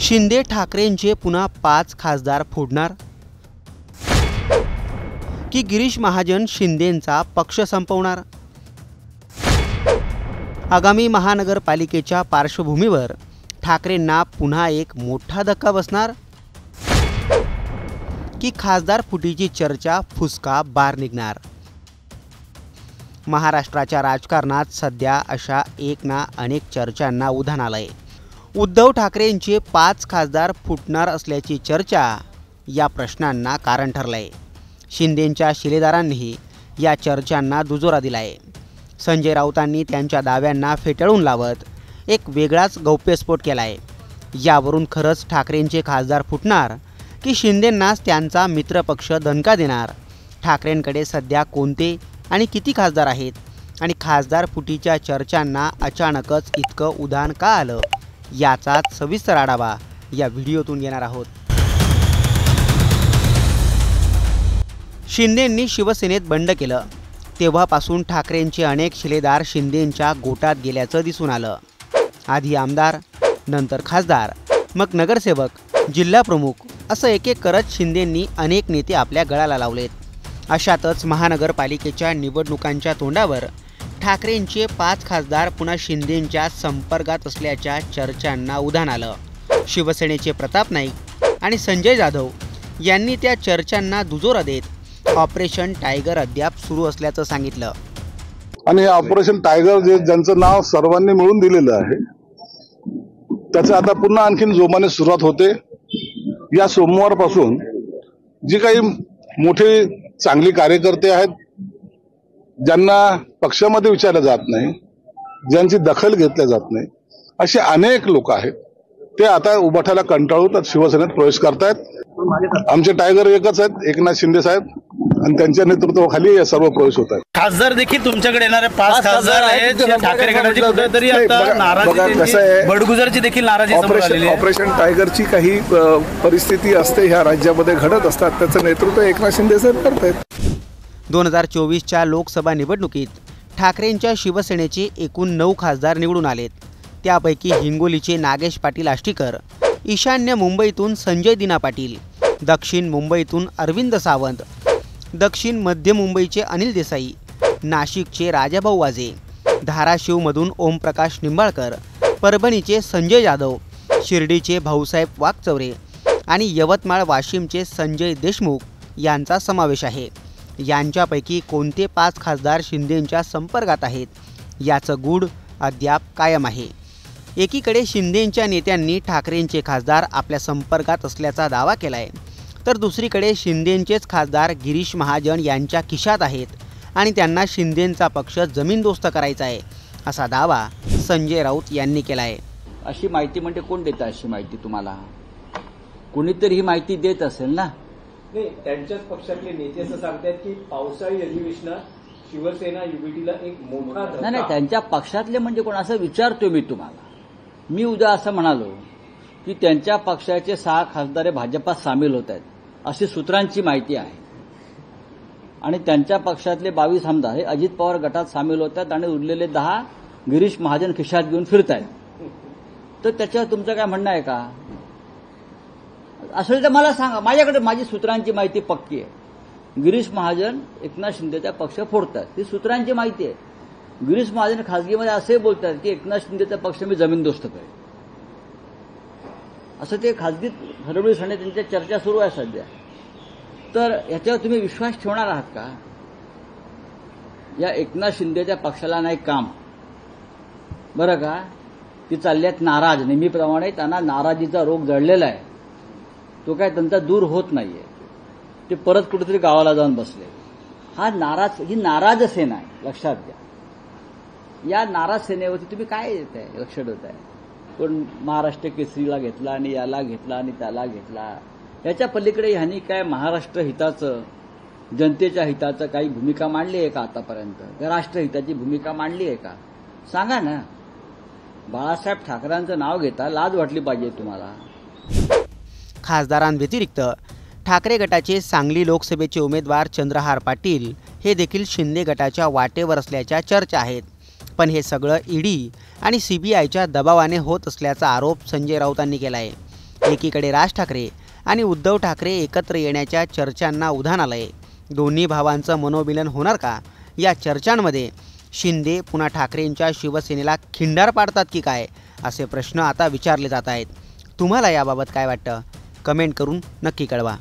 शिंदे ठाकरेंचे पुन्हा 5 खासदार फोडणार की गिरीश महाजन शिंदेंचा पक्ष संपवणार? आगामी महानगरपालिकेच्या पार्श्वभूमीवर ठाकरेंना पुन्हा एक मोठा धक्का बसणार की खासदार फुटीची चर्चा फुसका बार निघणार? महाराष्ट्राच्या राजकारणात सध्या अशा एक ना अनेक चर्चांना उधाण आलंय। उद्धव ठाकरेंचे 5 खासदार फुटणार असल्याची चर्चा या प्रश्नांना कारण ठरलंय। शिंदेंच्या शिलेदारांनीही या चर्चांना दुजोरा दिलाय। संजय राऊतांनी त्यांच्या दाव्यांना फेटाळून लावत एक वेगळाच गौप्यस्फोट केलाय। यावरून खरंच ठाकरेंचे खासदार फुटणार की शिंदेंनाच त्यांचा मित्रपक्ष दणका देणार? ठाकरेंकडे सध्या कोणते आणि किती खासदार आहेत आणि खासदार फुटीच्या चर्चांना अचानकच इतकं उधाण का आलं, याचाच सविस्तर आढावा या व्हिडिओतून घेणार आहोत। शिंदेंनी शिवसेनेत बंड केलं तेव्हापासून ठाकरेंचे अनेक शिलेदार शिंदेंच्या गोटात गेल्याचं दिसून आलं। आधी आमदार, नंतर खासदार, मग नगरसेवक, जिल्हाप्रमुख असं एक एक करत शिंदेंनी अनेक नेते आपल्या गळाला लावलेत। अशातच महानगरपालिकेच्या निवडणुकांच्या तोंडावर ठाकरेंचे 5 खासदार पुन्हा शिंदेंच्या संपर्कात असल्याच्या चर्चांना उधाण आलं। शिवसेनेचे प्रताप नाईक आणि संजय जाधव यांनी त्या चर्चांना दुजोरा देत ऑपरेशन टायगर अद्याप सुरू असल्याचं सांगितलं। आणि ऑपरेशन टायगर ज्यांचं नाव सर्वांनी मिळून दिलेलं आहे त्याचं आता पुन्हा आणखीन जोमाने सुरुवात होते। या सोमवारपासून जी काही मोठे चांगली कार्यकर्ते आहेत, ज्यांना पक्षामध्ये विचारलं जात नाही, ज्यांची दखल घेतली जात नाही, असे अनेक लोक आहेत, ते आता उभाठाला कंटाळून शिवसेनेत प्रवेश करतायत। आमचे टायगर एकच आहेत, एकनाथ शिंदे साहेब, आणि त्यांच्या नेतृत्वाखाली हे सर्व प्रवेश होत आहेत। खासदार देखील तुमच्याकडे येणारे 5 खासदार आहेत। ठाकरे गटाची कुठेतरी आता नाराजी, बडगुजरची देखील नाराजी समोर आलेली आहे। ऑपरेशन टायगरची काही परिस्थिती असते ह्या राज्यामध्ये घडत असतात, त्याचं नेतृत्व एकनाथ शिंदे साहेब करतायत। 2024च्या लोकसभा निवडणुकीत ठाकरेंच्या शिवसेनेचे एकूण 9 खासदार निवडून आलेत। त्यापैकी हिंगोलीचे नागेश पाटील आष्टीकर, ईशान्य मुंबईतून संजय दिना पाटील, दक्षिण मुंबईतून अरविंद सावंत, दक्षिण मध्य मुंबईचे अनिल देसाई, नाशिकचे राजाभाऊ वाजे, धाराशिवमधून ओमप्रकाश निंबाळकर, परभणीचे संजय जाधव, शिर्डीचे भाऊसाहेब वाकचौरे आणि यवतमाळ वाशिमचे संजय देशमुख यांचा समावेश आहे। यांच्यापैकी कोणते 5 खासदार शिंदेंच्या संपर्कात आहेत याचं गूढ अद्याप कायम आहे। एकीकडे शिंदेंच्या नेत्यांनी ठाकरेंचे खासदार आपल्या संपर्कात असल्याचा दावा केलाय, तर दुसरीकडे शिंदेंचेच खासदार गिरीश महाजन यांच्या खिशात आहेत आणि त्यांना शिंदेंचा पक्ष जमीनदोस्त करायचा आहे, असा दावा संजय राऊत यांनी केला आहे। अशी माहिती म्हणजे कोण देतं? अशी माहिती तुम्हाला कोणीतरी ही माहिती देत असेल ना? नाही, त्यांच्याच पक्षातले नेते असं सांगतात की पावसाळी अधिवेशनात शिवसेना युबीटीला एक मोठा धक्का। नाही, त्यांच्या पक्षातले म्हणजे कोण असं विचारतोय मी तुम्हाला। मी उद्या असं म्हणालो की त्यांच्या पक्षाचे 6 खासदार भाजपात सामील होत आहेत अशी सूत्रांची माहिती आहे, आणि त्यांच्या पक्षातले 22 आमदार हे अजित पवार गटात सामील होतात आणि उरलेले 10 गिरीश महाजन खिशात घेऊन फिरत आहेत। तर त्याच्यावर तुमचं काय म्हणणं आहे का? असं तर मला सांगा। माझ्याकडे माझी सूत्रांची माहिती पक्की आहे। गिरीश महाजन एकनाथ शिंदेचा पक्ष फोडतात, ही सूत्रांची माहिती आहे। गिरीश महाजन खासगीमध्ये असे बोलतात की एकनाथ शिंदेचा पक्ष मी जमीनदोस्त करेन, असं ते खासगीत फडणवीस आणि त्यांच्या चर्चा सुरू आहे सध्या। तर याच्यावर तुम्ही विश्वास ठेवणार आहात का? या एकनाथ शिंदेच्या पक्षाला नाही काम, बरं का? ती चालल्यात नाराज, नेहमीप्रमाणे त्यांना नाराजीचा रोग जळलेला आहे, तो काय त्यांचा दूर होत नाहीये। ते परत कुठेतरी गावाला जाऊन बसले। ही नाराज सेना आहे, लक्षात घ्या। या नाराज सेनेवरती तुम्ही काय येत आहे, लक्ष ठेवत आहे? पण महाराष्ट्र केसरीला घेतला आणि याला घेतला आणि त्याला घेतला, याच्या पलीकडे ह्यांनी काय महाराष्ट्र हिताचं, जनतेच्या हिताचं काही भूमिका मांडली आहे का आतापर्यंत? राष्ट्रहिताची भूमिका मांडली आहे का? सांगा ना। बाळासाहेब ठाकरेंचं नाव घेता लाज वाटली पाहिजे तुम्हाला। खासदारांव्यतिरिक्त ठाकरे गटाचे सांगली लोकसभेचे उमेदवार चंद्रहार पाटील हे देखील शिंदे गटाच्या वाटेवर असल्याच्या चर्चा आहेत। पण हे सगळं ईडी आणि सीबीआयच्या दबावाने होत असल्याचा आरोप संजय राऊतांनी केला आहे। एकीकडे राज ठाकरे आणि उद्धव ठाकरे एकत्र येण्याच्या चर्चांना उधाण आलंय. दोन्ही भावांचं मनोमिलन होणार का? या चर्चांमध्ये शिंदे पुन्हा ठाकरेंच्या शिवसेनेला खिंडार पाडतात की काय, असे प्रश्न आता विचारले जात आहेत. तुम्हाला याबाबत काय वाटतं? कमेंट करून नक्की कळवा.